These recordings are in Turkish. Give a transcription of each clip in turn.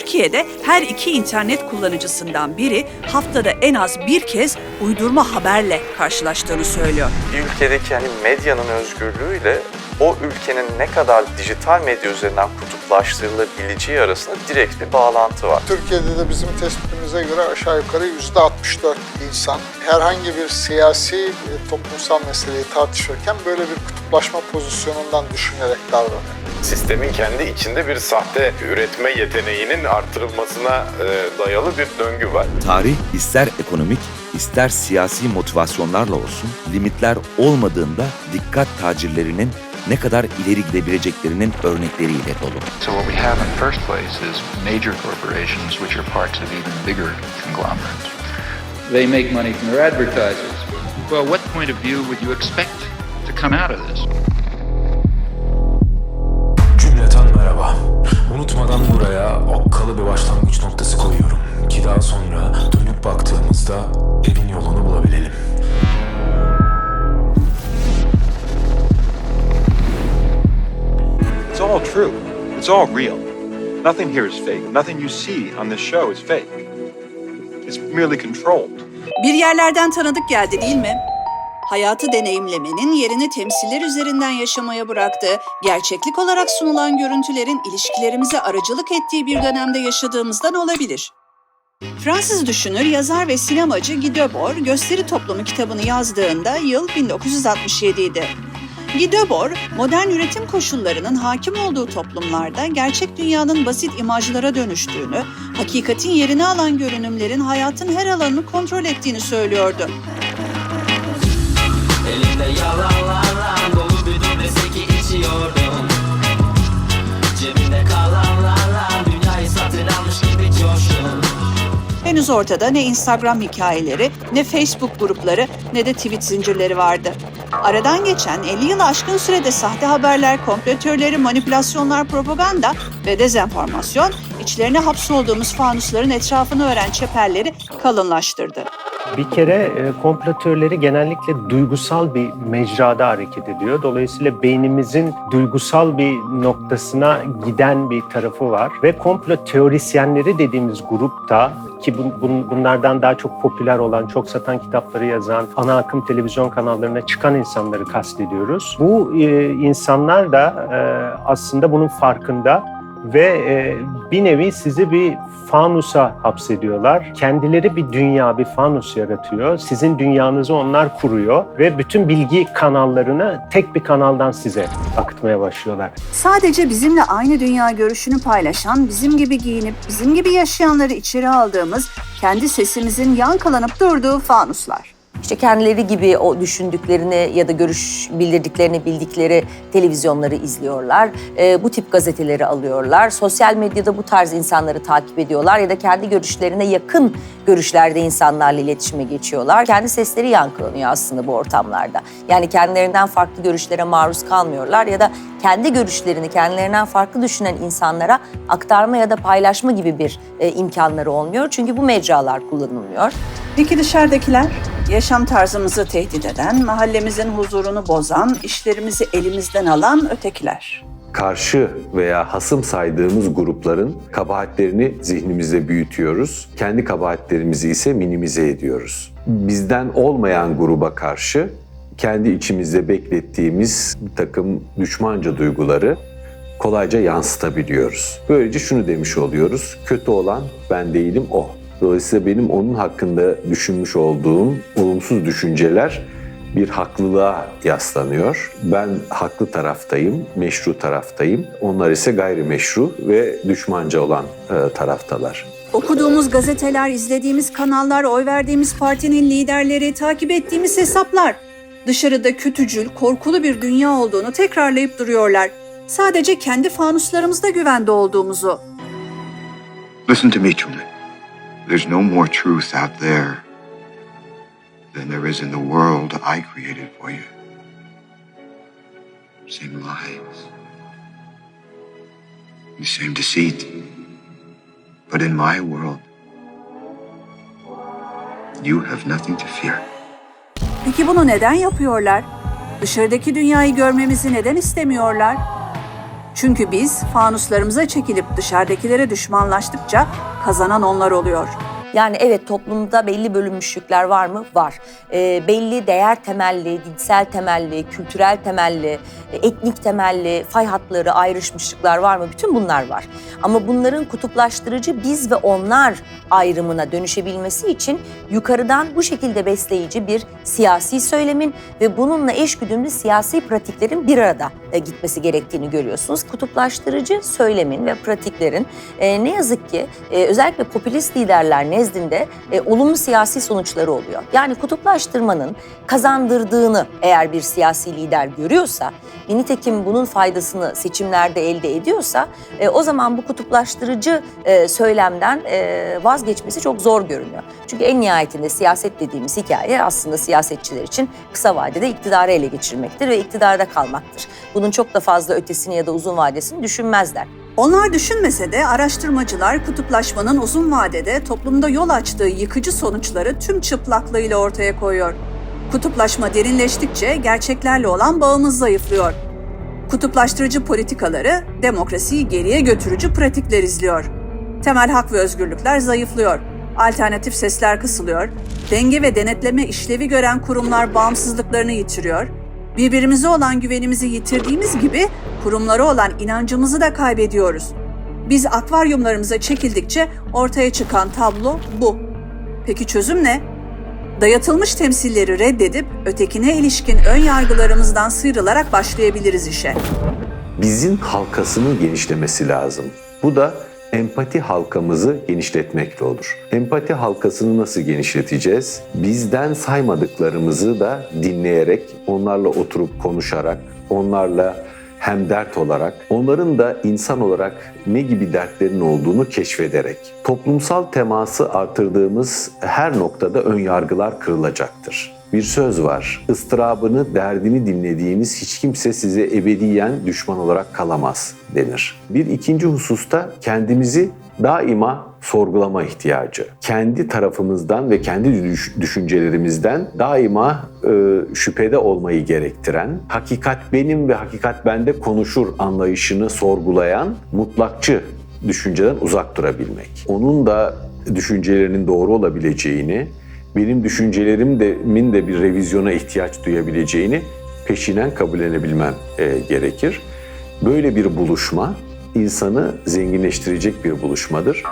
Türkiye'de her 2 internet kullanıcısından biri haftada en az bir kez uydurma haberle karşılaştığını söylüyor. Bir ülkedeki medyanın özgürlüğüyle o ülkenin ne kadar dijital medya üzerinden kutuplaştırılabileceği arasında direkt bir bağlantı var. Türkiye'de de bizim tespitimize göre aşağı yukarı %64 insan herhangi bir siyasi toplumsal meseleyi tartışırken böyle bir kutuplaşma pozisyonundan düşünerek davranıyor. Sistemin kendi içinde bir sahte üretme yeteneğinin artırılmasına dayalı bir döngü var. Tarih ister ekonomik, ister siyasi motivasyonlarla olsun, limitler olmadığında dikkat tacirlerinin ne kadar ileri gidebileceklerinin örnekleriyle dolu. So what we have in the first place is major corporations which are parts of even bigger conglomerates. They make money from their advertisers. Well, what point of view would you expect to come out of this? Cümleten merhaba. Unutmadan buraya okkalı bir başlangıç noktası koyuyorum ki daha sonra dönüp baktığımızda evin yolunu bulabilelim. It's all true. It's all real. Nothing here is fake. Nothing you see on this show is fake. It's merely controlled. Bir yerlerden tanıdık geldi değil mi? Hayatı deneyimlemenin yerini temsiller üzerinden yaşamaya bıraktığı, gerçeklik olarak sunulan görüntülerin ilişkilerimize aracılık ettiği bir dönemde yaşadığımızdan olabilir. Fransız düşünür, yazar ve sinemacı Guy Debord, Gösteri Toplumu kitabını yazdığında yıl 1967 idi. Guy Debord, modern üretim koşullarının hakim olduğu toplumlarda gerçek dünyanın basit imajlara dönüştüğünü, hakikatin yerini alan görünümlerin hayatın her alanını kontrol ettiğini söylüyordu. Elimde yalanlarla dolu bir dumese ki içiyordum. Cebimde kalanlarla dünyayı satın almış gibi coştum. Henüz ortada ne Instagram hikayeleri, ne Facebook grupları, ne de tweet zincirleri vardı. Aradan geçen 50 yılı aşkın sürede sahte haberler, komplo teorileri, manipülasyonlar, propaganda ve dezenformasyon içlerine hapsolduğumuz fanusların etrafını ören çeperleri kalınlaştırdı. Bir kere komplo teorileri genellikle duygusal bir mecrada hareket ediyor. Dolayısıyla beynimizin duygusal bir noktasına giden bir tarafı var. Ve komplo teorisyenleri dediğimiz grupta ki bunlardan daha çok popüler olan, çok satan kitapları yazan, ana akım televizyon kanallarına çıkan insanları kastediyoruz. Bu insanlar da aslında bunun farkında ve bir nevi sizi bir fanusa hapsediyorlar. Kendileri bir dünya, bir fanus yaratıyor. Sizin dünyanızı onlar kuruyor ve bütün bilgi kanallarını tek bir kanaldan size akıtmaya başlıyorlar. Sadece bizimle aynı dünya görüşünü paylaşan, bizim gibi giyinip bizim gibi yaşayanları içeri aldığımız, kendi sesimizin yankılanıp durduğu fanuslar. İşte kendileri gibi o düşündüklerini ya da görüş bildirdiklerini bildikleri televizyonları izliyorlar. Bu tip gazeteleri alıyorlar. Sosyal medyada bu tarz insanları takip ediyorlar ya da kendi görüşlerine yakın görüşlerde insanlarla iletişime geçiyorlar. Kendi sesleri yankılanıyor aslında bu ortamlarda. Yani kendilerinden farklı görüşlere maruz kalmıyorlar ya da kendi görüşlerini kendilerinden farklı düşünen insanlara aktarma ya da paylaşma gibi bir imkanları olmuyor. Çünkü bu mecralar kullanılmıyor. Peki dışarıdakiler? Yaşam tarzımızı tehdit eden, mahallemizin huzurunu bozan, işlerimizi elimizden alan ötekiler. Karşı veya hasım saydığımız grupların kabahatlerini zihnimizde büyütüyoruz. Kendi kabahatlerimizi ise minimize ediyoruz. Bizden olmayan gruba karşı kendi içimizde beklettiğimiz bir takım düşmanca duyguları kolayca yansıtabiliyoruz. Böylece şunu demiş oluyoruz, kötü olan ben değilim o. Dolayısıyla benim onun hakkında düşünmüş olduğum olumsuz düşünceler bir haklılığa yaslanıyor. Ben haklı taraftayım, meşru taraftayım. Onlar ise gayrimeşru ve düşmanca olan taraftalar. Okuduğumuz gazeteler, izlediğimiz kanallar, oy verdiğimiz partinin liderleri, takip ettiğimiz hesaplar dışarıda kötücül, korkulu bir dünya olduğunu tekrarlayıp duruyorlar. Sadece kendi fanuslarımızda güvende olduğumuzu. Listen to me, Truman. There's no more truth out there than there is in the world I created for you. Same lies, the same deceit. But in my world, you have nothing to fear. Peki bunu neden yapıyorlar? Dışarıdaki dünyayı görmemizi neden istemiyorlar? Çünkü biz fanuslarımıza çekilip dışarıdakilere düşmanlaştıkça kazanan onlar oluyor. Yani evet, toplumda belli bölünmüşlükler var mı? Var. Belli değer temelli, dinsel temelli, kültürel temelli, etnik temelli, fay hatları, ayrışmışlıklar var mı? Bütün bunlar var. Ama bunların kutuplaştırıcı biz ve onlar ayrımına dönüşebilmesi için yukarıdan bu şekilde besleyici bir siyasi söylemin ve bununla eşgüdümlü siyasi pratiklerin bir arada gitmesi gerektiğini görüyorsunuz. Kutuplaştırıcı söylemin ve pratiklerin ne yazık ki özellikle popülist liderler nezdinde olumlu siyasi sonuçları oluyor. Yani kutuplaştırmanın kazandırdığını eğer bir siyasi lider görüyorsa, nitekim bunun faydasını seçimlerde elde ediyorsa o zaman bu kutuplaştırıcı söylemden vazgeçmesi çok zor görünüyor. Çünkü en nihayetinde siyaset dediğimiz hikaye aslında siyasetçiler için kısa vadede iktidarı ele geçirmektir ve iktidarda kalmaktır. Bunun çok da fazla ötesini ya da uzun vadesini düşünmezler. Onlar düşünmese de araştırmacılar kutuplaşmanın uzun vadede toplumda yol açtığı yıkıcı sonuçları tüm çıplaklığıyla ortaya koyuyor. Kutuplaşma derinleştikçe gerçeklerle olan bağımız zayıflıyor. Kutuplaştırıcı politikaları demokrasiyi geriye götürücü pratikler izliyor. Temel hak ve özgürlükler zayıflıyor. Alternatif sesler kısılıyor. Denge ve denetleme işlevi gören kurumlar bağımsızlıklarını yitiriyor. Birbirimize olan güvenimizi yitirdiğimiz gibi kurumlara olan inancımızı da kaybediyoruz. Biz akvaryumlarımıza çekildikçe ortaya çıkan tablo bu. Peki çözüm ne? Dayatılmış temsilleri reddedip ötekine ilişkin ön yargılarımızdan sıyrılarak başlayabiliriz işe. Bizin halkasının genişlemesi lazım. Bu da empati halkamızı genişletmekle olur. Empati halkasını nasıl genişleteceğiz? Bizden saymadıklarımızı da dinleyerek, onlarla oturup konuşarak, onlarla hemdert olarak, onların da insan olarak ne gibi dertlerin olduğunu keşfederek. Toplumsal teması artırdığımız her noktada ön yargılar kırılacaktır. Bir söz var, ıstırabını, derdini dinlediğiniz hiç kimse size ebediyen düşman olarak kalamaz denir. Bir ikinci hususta kendimizi daima sorgulama ihtiyacı. Kendi tarafımızdan ve kendi düşüncelerimizden daima şüphede olmayı gerektiren, hakikat benim ve hakikat bende konuşur anlayışını sorgulayan mutlakçı düşünceden uzak durabilmek. Onun da düşüncelerinin doğru olabileceğini, benim düşüncelerimin de bir revizyona ihtiyaç duyabileceğini peşinen kabullenebilmem gerekir. Böyle bir buluşma insanı zenginleştirecek bir buluşmadır.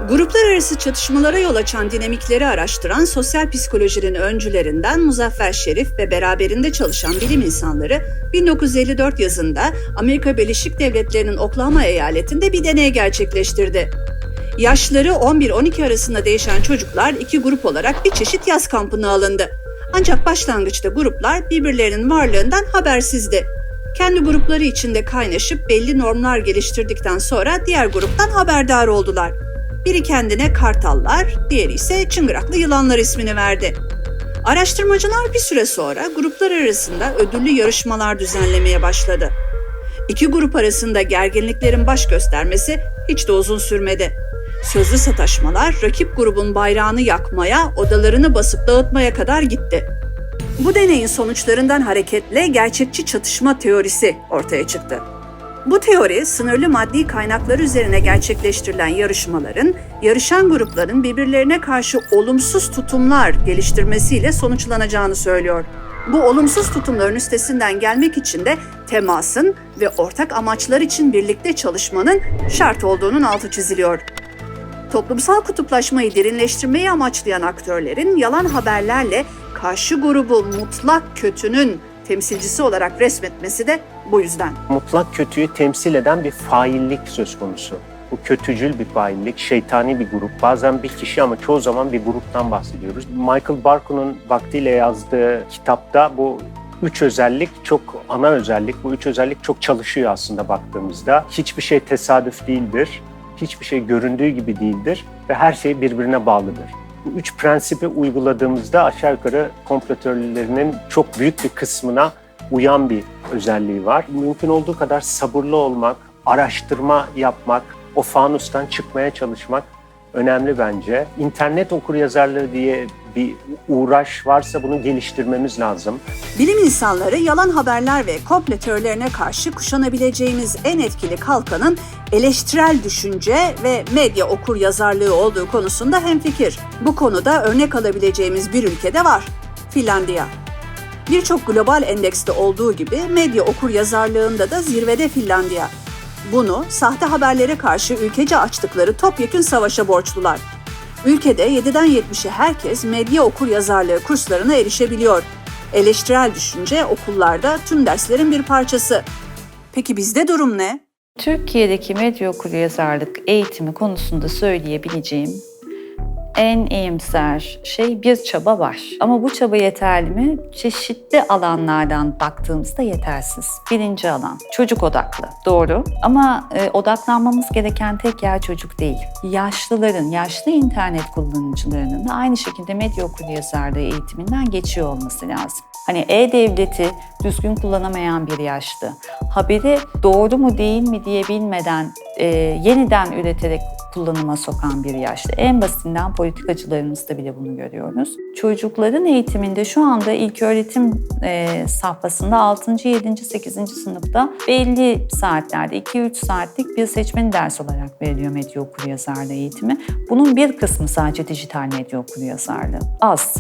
Gruplar arası çatışmalara yol açan dinamikleri araştıran sosyal psikolojinin öncülerinden Muzaffer Şerif ve beraberinde çalışan bilim insanları 1954 yazında Amerika Birleşik Devletleri'nin Oklahoma eyaletinde bir deney gerçekleştirdi. Yaşları 11-12 arasında değişen çocuklar iki grup olarak bir çeşit yaz kampına alındı. Ancak başlangıçta gruplar birbirlerinin varlığından habersizdi. Kendi grupları içinde kaynaşıp belli normlar geliştirdikten sonra diğer gruptan haberdar oldular. Biri kendine kartallar, diğeri ise çıngıraklı yılanlar ismini verdi. Araştırmacılar bir süre sonra gruplar arasında ödüllü yarışmalar düzenlemeye başladı. İki grup arasında gerginliklerin baş göstermesi hiç de uzun sürmedi. Sözlü sataşmalar rakip grubun bayrağını yakmaya, odalarını basıp dağıtmaya kadar gitti. Bu deneyin sonuçlarından hareketle gerçekçi çatışma teorisi ortaya çıktı. Bu teori, sınırlı maddi kaynaklar üzerine gerçekleştirilen yarışmaların, yarışan grupların birbirlerine karşı olumsuz tutumlar geliştirmesiyle sonuçlanacağını söylüyor. Bu olumsuz tutumların üstesinden gelmek için de temasın ve ortak amaçlar için birlikte çalışmanın şart olduğunun altı çiziliyor. Toplumsal kutuplaşmayı derinleştirmeyi amaçlayan aktörlerin yalan haberlerle karşı grubu mutlak kötünün temsilcisi olarak resmetmesi de bu yüzden. Mutlak kötüyü temsil eden bir faillik söz konusu. Bu kötücül bir faillik, şeytani bir grup. Bazen bir kişi ama çoğu zaman bir gruptan bahsediyoruz. Michael Barkun'un vaktiyle yazdığı kitapta bu üç özellik çok ana özellik. Bu üç özellik çok çalışıyor aslında baktığımızda. Hiçbir şey tesadüf değildir. Hiçbir şey göründüğü gibi değildir ve her şey birbirine bağlıdır. Bu üç prensibi uyguladığımızda aşağı yukarı komplo teorilerinin çok büyük bir kısmına uyan bir özelliği var. Mümkün olduğu kadar sabırlı olmak, araştırma yapmak, o fanustan çıkmaya çalışmak önemli bence. İnternet okuryazarlığı diye bir uğraş varsa bunu geliştirmemiz lazım. Bilim insanları yalan haberler ve komplo teorilerine karşı kuşanabileceğimiz en etkili kalkanın eleştirel düşünce ve medya okuryazarlığı olduğu konusunda hemfikir. Bu konuda örnek alabileceğimiz bir ülke de var: Finlandiya. Birçok global endekste olduğu gibi medya okuryazarlığında da zirvede Finlandiya. Bunu sahte haberlere karşı ülkece açtıkları topyekün savaşa borçlular. Ülkede 7'den 70'e herkes medya okuryazarlığı kurslarına erişebiliyor. Eleştirel düşünce okullarda tüm derslerin bir parçası. Peki bizde durum ne? Türkiye'deki medya okuryazarlık eğitimi konusunda söyleyebileceğim en iyimser şey bir çaba var. Ama bu çaba yeterli mi? Çeşitli alanlardan baktığımızda yetersiz. Birinci alan çocuk odaklı. Doğru. Ama odaklanmamız gereken tek yer çocuk değil. Yaşlıların, yaşlı internet kullanıcılarının da aynı şekilde medya okuryazarlığı eğitiminden geçiyor olması lazım. Hani e-devleti düzgün kullanamayan bir yaşlı, haberi doğru mu değil mi diye bilmeden yeniden üreterek kullanıma sokan bir yaşlı. En basitinden politikacılarımızda bile bunu görüyoruz. Çocukların eğitiminde şu anda ilköğretim safhasında 6. 7. 8. sınıfta belli saatlerde 2-3 saatlik bir seçmeli ders olarak veriliyor medya okuryazarlığı eğitimi. Bunun bir kısmı sadece dijital medya okuryazarlığı. Az.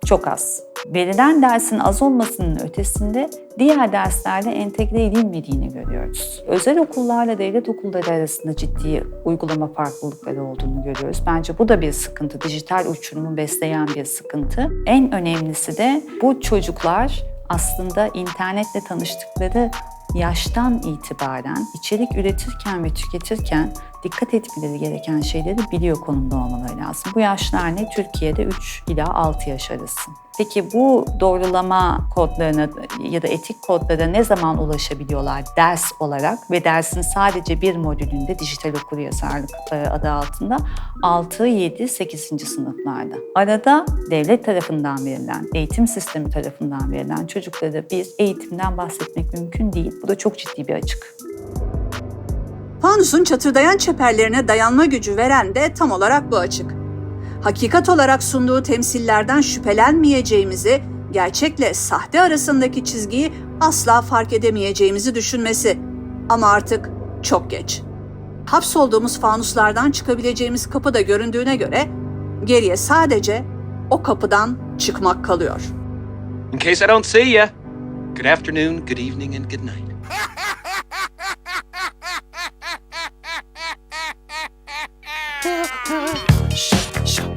Çok az. Verilen dersin az olmasının ötesinde diğer derslerle entegre edilmediğini görüyoruz. Özel okullarla devlet okulları arasında ciddi uygulama farklılıkları olduğunu görüyoruz. Bence bu da bir sıkıntı. Dijital uçurumu besleyen bir sıkıntı. En önemlisi de bu çocuklar aslında internetle tanıştıkları yaştan itibaren içerik üretirken ve tüketirken dikkat etmeleri gereken şeyleri biliyor konumda olmaları lazım. Bu yaşlar ne? Türkiye'de 3 ila 6 yaş arası. Peki bu doğrulama kodlarına ya da etik kodlara ne zaman ulaşabiliyorlar ders olarak ve dersin sadece bir modülünde dijital okuryazarlık adı altında 6, 7, 8. sınıflarda. Arada devlet tarafından verilen, eğitim sistemi tarafından verilen çocuklara bir eğitimden bahsetmek mümkün değil. Bu da çok ciddi bir açık. Fanusun çatırdayan çeperlerine dayanma gücü veren de tam olarak bu açık. Hakikat olarak sunduğu temsillerden şüphelenmeyeceğimizi, gerçekle sahte arasındaki çizgiyi asla fark edemeyeceğimizi düşünmesi. Ama artık çok geç. Hapsolduğumuz fanuslardan çıkabileceğimiz kapı da göründüğüne göre geriye sadece o kapıdan çıkmak kalıyor. In case I don't see ya, good afternoon, good evening and good night. Shh, shh.